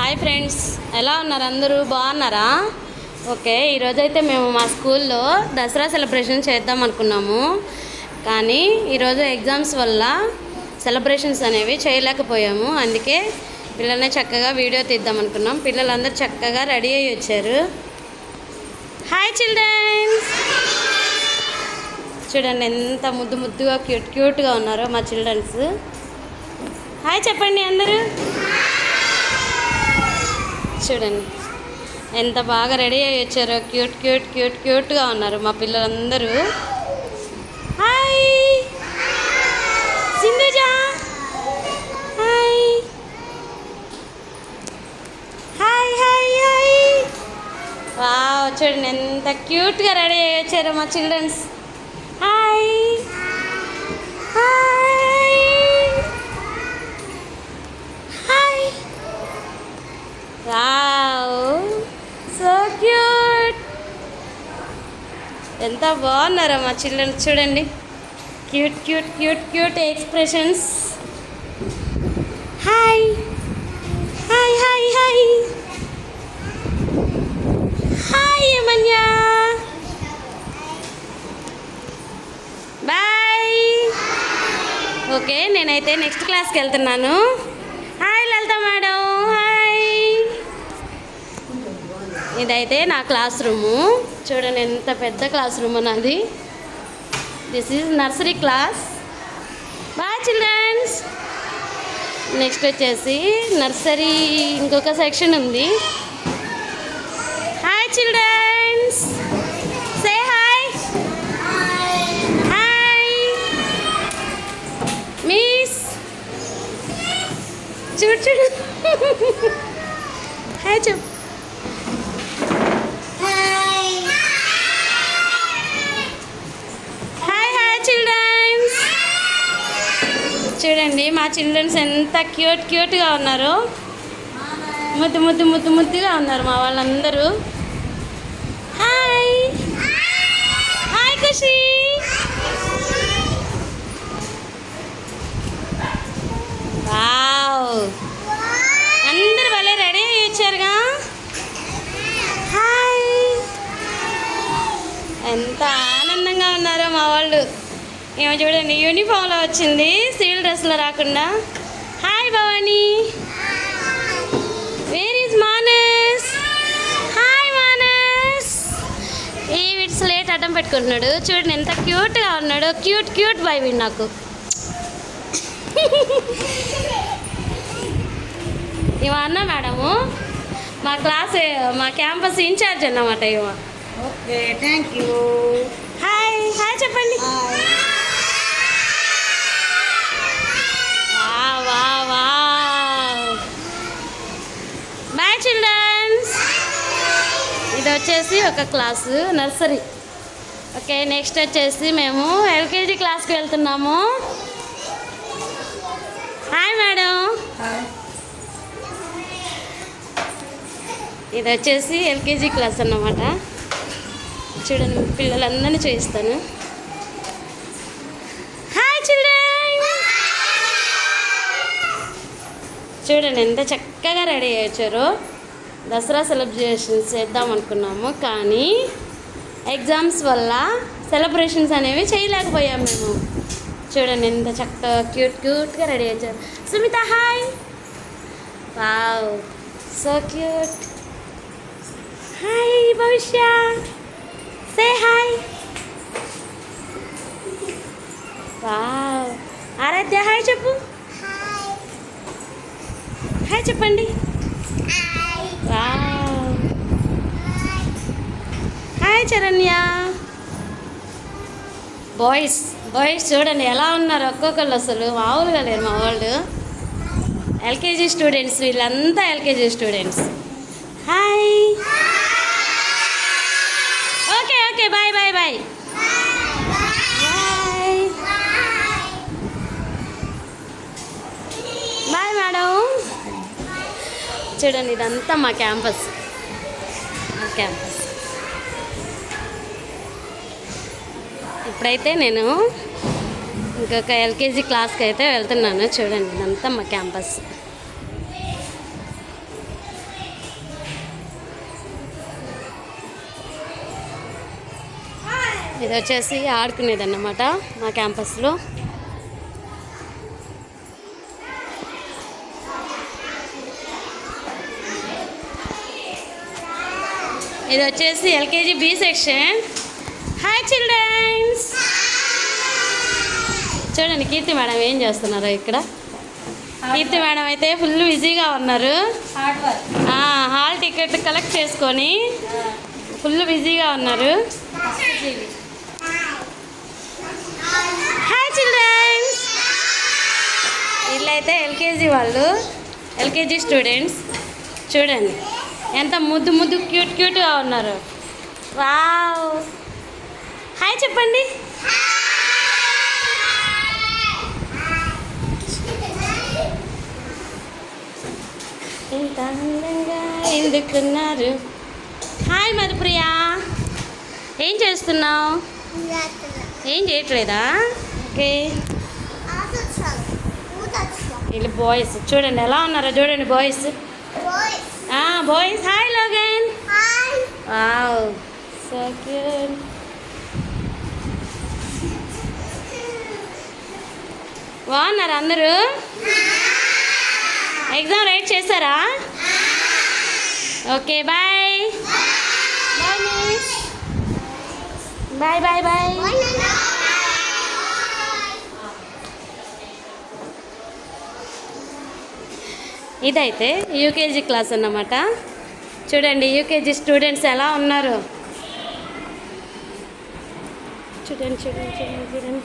Hi friends, ఎలా ఉన్నారు? అందరూ బాగున్నారా? ఓకే, ఈరోజైతే మేము మా స్కూల్లో దసరా సెలబ్రేషన్ చేద్దాం అనుకున్నాము. కానీ ఈరోజు ఎగ్జామ్స్ వల్ల సెలబ్రేషన్స్ అనేవి చేయలేకపోయాము. అందుకే పిల్లల్ని చక్కగా వీడియో తీద్దాం అనుకున్నాం. పిల్లలందరూ చక్కగా రెడీ అయ్యి వచ్చారు. హాయ్ చిల్డ్రన్స్, చూడండి ఎంత ముద్దుగా క్యూట్గా ఉన్నారో మా చిల్డ్రన్స్. హాయ్ చెప్పండి అందరూ. చూడండి ఎంత బాగా రెడీ అయ్యి వచ్చారో, క్యూట్గా ఉన్నారు మా పిల్లలందరూ. Hi Sindhuja, hi hi hi hi. Wow, చూడండి ఎంత క్యూట్గా రెడీ అయ్యి వచ్చారో మా childrens. Hi hi hi. Wow, so cute. ఎంత బాగున్నారో మా చిల్డ్రన్స్. చూడండి cute expressions. Hi hi hi hi hi యమన్యా, బాయ్. ఓకే, నేనైతే నెక్స్ట్ క్లాస్కి వెళ్తున్నాను. Hi Lalitha madam, hi. ఇదైతే నా క్లాస్ రూము. చూడండి ఎంత పెద్ద క్లాస్ రూమ్ నాది. This is nursery class. Bye childrens. Next వచ్చేసి నర్సరీ ఇంకొక సెక్షన్ ఉంది. Hi children's, say hi. Hi miss, చూడు హాయ్ చెప్పు. చూడండి మా చిల్డ్రన్స్ ఎంత క్యూట్గా ఉన్నారు. ముద్దుగా ఉన్నారు మా వాళ్ళందరూ. హాయ్ హాయ్ ఖుషి. వావ్, అందరు భలే రెడీ అయ్యి వచ్చారుగా. హాయ్, ఎంత ఆనందంగా ఉన్నారో మా వాళ్ళు. ఏమో చూడండి, యూనిఫామ్లో వచ్చింది, సివిల్ డ్రెస్లో రాకుండా. Hi Bhavani. Where is Manas? Hi Manas. ఈ వీటి స్లేట్ అడ్డం పెట్టుకుంటున్నాడు. చూడండి ఎంత క్యూట్గా ఉన్నాడు. క్యూట్ బాయ్ వీడు నాకు. ఇవ అన్న మేడము మా క్యాంపస్ ఇన్ఛార్జ్ అన్నమాట ఇవ. Okay, thank you. Hi hi చెప్పండి. Bye childrens. ఇది వచ్చేసి ఒక క్లాసు, నర్సరీ. ఓకే, నెక్స్ట్ వచ్చేసి మేము ఎల్కేజీ క్లాస్కి వెళ్తున్నాము. Hi madam. ఇది వచ్చేసి ఎల్కేజీ క్లాస్ అన్నమాట. చూడండి పిల్లలందరినీ చూపిస్తాను. Hi children. చూడండి ఎంత చక్కగా రెడీ అయ్యారో. దసరా సెలబ్రేషన్స్ చేద్దాం అనుకున్నాము, కానీ ఎగ్జామ్స్ వల్ల సెలబ్రేషన్స్ అనేవి చేయలేకపోయాం మేము. చూడండి ఎంత చక్కగా క్యూట్గా రెడీ అయ్యారు. Sumitha hi. Wow, so cute. Hi Bhavishya, say hi. Wow, Aaradhya hi చెప్పు. హాయ్ చెప్పండి. Wow, hi Charanya. బాయ్స్ చూడండి ఎలా ఉన్నారు ఒక్కొక్కళ్ళు. అసలు మామూలుగా లేరు మా వాళ్ళు. ఎల్కేజీ స్టూడెంట్స్, వీళ్ళంతా LKG students. Hi. Okay bye bye bye bye madam. చూడండి ఇదంతా మా క్యాంపస్. ఇప్పుడైతే నేను ఇంకొక ఎల్కేజీ క్లాస్కి అయితే వెళ్తున్నాను. చూడండి ఇదంతా మా క్యాంపస్. ఇది వచ్చేసి ఆడుకునేది అన్నమాట మా క్యాంపస్లో. ఇది వచ్చేసి LKG B section. Hi childrens. చూడండి కీర్తి మేడం ఏం చేస్తున్నారు ఇక్కడ. కీర్తి మేడం అయితే ఫుల్ బిజీగా ఉన్నారు. హాల్ టికెట్ కలెక్ట్ చేసుకొని ఫుల్ బిజీగా ఉన్నారు. Hi children's. వీళ్ళైతే ఎల్కేజీ వాళ్ళు, ఎల్కేజీ స్టూడెంట్స్. చూడండి ఎంత ముద్దు ముద్దు క్యూట్ క్యూట్గా ఉన్నారు. వావ్. హాయ్ చెప్పండి. ఇంత అందంగా ఎందుకున్నారు. హాయ్ మధుప్రియా. ఏం చేస్తున్నావు? ఏం చేయట్లేదా? ఓకే. వీళ్ళు బాయ్స్ చూడండి ఎలా ఉన్నారో చూడండి boys. Boys. Hi Logan. Wow so cute. బాగున్నారా అందరూ? ఎగ్జామ్ రైట్ చేశారా? Okay bye. Bye bye bye. ఇదైతే యూకేజీ క్లాస్ అన్నమాట. చూడండి యూకేజీ స్టూడెంట్స్ ఎలా ఉన్నారు. చూడండి చూడండి చూడండి చూడండి.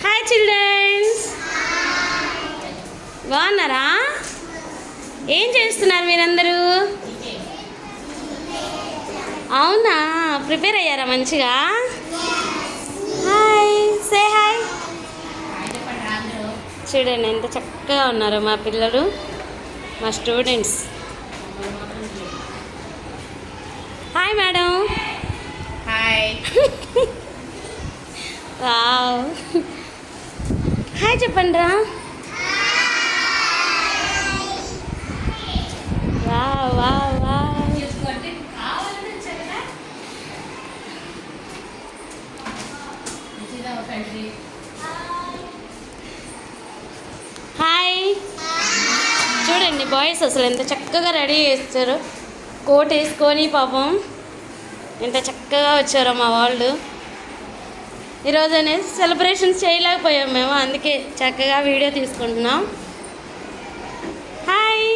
Hi children's. బాగున్నారా? ఏం చేస్తున్నారు మీరందరూ? అవునా, ప్రిపేర్ అయ్యారా మంచిగా? Hi say hi. చూడండి ఎంత చక్కగా ఉన్నారు మా పిల్లలు, మా students. Hi madam. Hi. Wow. Hi చెప్పండి రా. Wow wow wow. హాయ్. చూడండి బాయ్స్ అసలు ఎంత చక్కగా రెడీ చేస్తారు, కోట్ వేసుకొని పాపం ఎంత చక్కగా వచ్చారో మా వాళ్ళు. ఈరోజు అనేది సెలబ్రేషన్స్ చేయలేకపోయాం మేము, అందుకే చక్కగా వీడియో తీసుకుంటున్నాం. Hi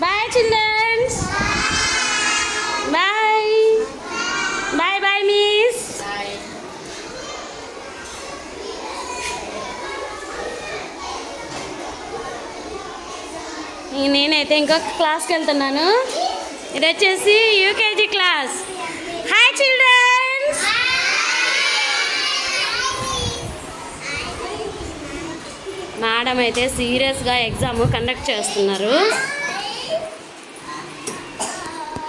bye childrens. Bye bye bye miss. నేనైతే ఇంకొక క్లాస్కి వెళ్తున్నాను. ఇది వచ్చేసి UKG class. Hi childrens. Madam అయితే సీరియస్గా ఎగ్జామ్ కండక్ట్ చేస్తున్నారు.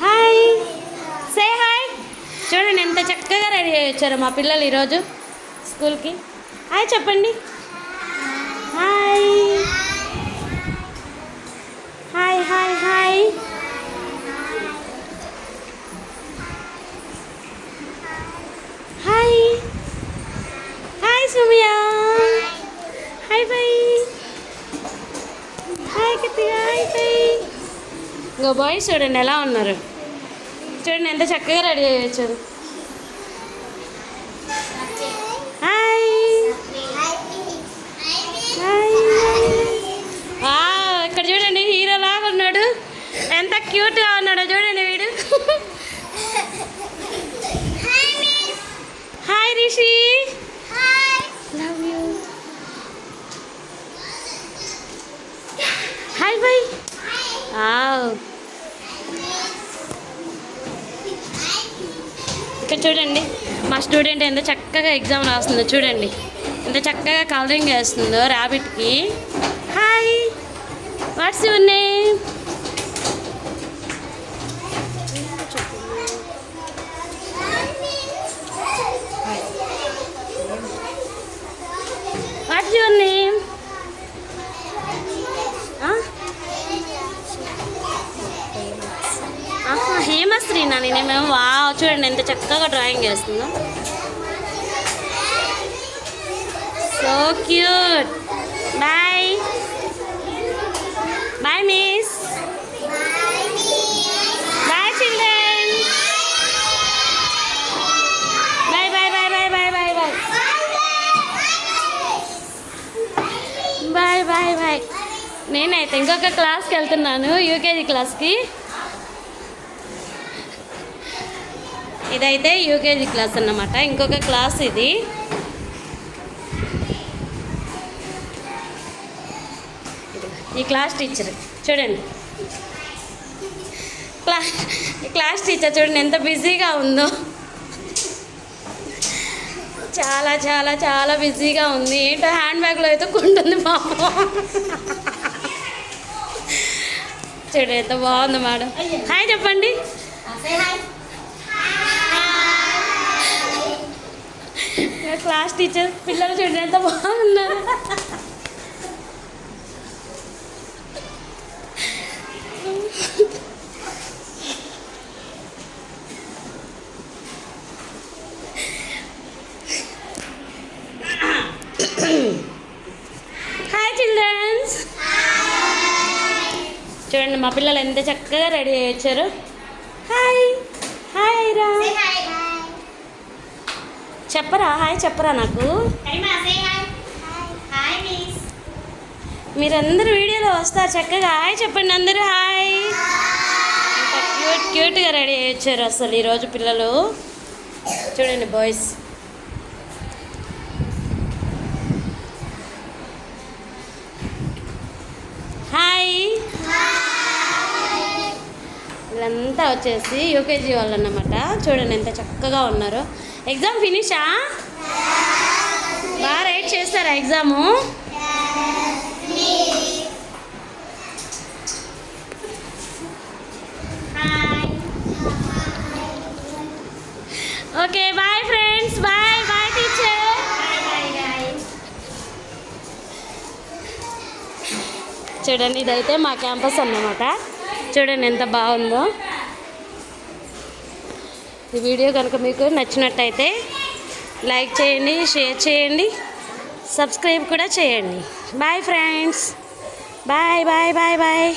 Hi say hi. చూడండి ఎంత చక్కగా రెడీ అయ్యి వచ్చారు మా పిల్లలు ఈరోజు స్కూల్కి. హాయ్ చెప్పండి. Hi hi hi hi. Hi hi Sumiya. Hi bye. Hi కత్తిగా. Hi bye. ఇంకో బాయ్స్ చూడండి ఎలా ఉన్నారు. చూడండి ఎంత చక్కగా రెడీ అయ్యి వచ్చారు. Hi hi. ఇక్కడ చూడండి హీరో లాగా ఉన్నాడు, ఎంత క్యూట్గా ఉన్నాడో చూడండి వీడు. Hi Rishi. Love you. Hi bye. ఇక్కడ చూడండి మా స్టూడెంట్ ఎంత చక్కగా ఎగ్జామ్ రాస్తుందో చూడండి, ఎంత చక్కగా కలరింగ్ వేస్తుందో ర్యాబిట్కి. Hi what's your name? What's your name? Hema చేస్తున్నాను నేనేమేమో చూడండి ఎంత చక్కగా డ్రాయింగ్ చేస్తుందో. So cute. Bye bye miss. Bye children. Bye bye bye bye bye bye bye bye bye bye. నేనైతే ఇంకొక క్లాస్కి వెళ్తున్నాను, యూకేజీ క్లాస్కి. ఇదైతే యూకేజీ క్లాస్ అన్నమాట, ఇంకొక క్లాస్ ఇది. ఈ క్లాస్ టీచర్ చూడండి, క్లాస్ టీచర్ చూడండి ఎంత బిజీగా ఉందో. చాలా చాలా చాలా బిజీగా ఉంది. ఏంటో హ్యాండ్ బ్యాగ్లో అయితే కొంటుంది పాపం. చూడండి ఎంత బాగుంది మేడం. హాయ్ చెప్పండి. క్లాస్ టీచర్ పిల్లలు చూడండి ఎంత బాగున్నారు. Hi childrens. చూడండి మా పిల్లలు ఎంత చక్కగా రెడీ అయ్యి వచ్చారు. హాయ్ హాయ్ రా. చెప్పరా హాయ్ చెప్పరా నాకు. మీరందరూ వీడియోలో వస్తారు చక్కగా హాయ్ చెప్పండి అందరూ హాయ్. క్యూట్ క్యూట్గా రెడీ అయ్యి వచ్చారు అసలు ఈరోజు పిల్లలు. చూడండి బాయ్స్. హాయ్. వీళ్ళంతా వచ్చేసి యూకేజీ వాళ్ళు అన్నమాట. చూడండి ఎంత చక్కగా ఉన్నారు. ఎగ్జామ్ ఫినిషా? బాగా రైట్ చేస్తారా exam? Okay bye friends. Bye bye teacher. చూడండి ఇదైతే మా క్యాంపస్ అన్నమాట. చూడండి ఎంత బాగుందో. ఈ వీడియో కనుక మీకు నచ్చినట్టయితే లైక్ చేయండి, షేర్ చేయండి, సబ్స్క్రైబ్ కూడా చేయండి. Bye friends. Bye bye bye bye.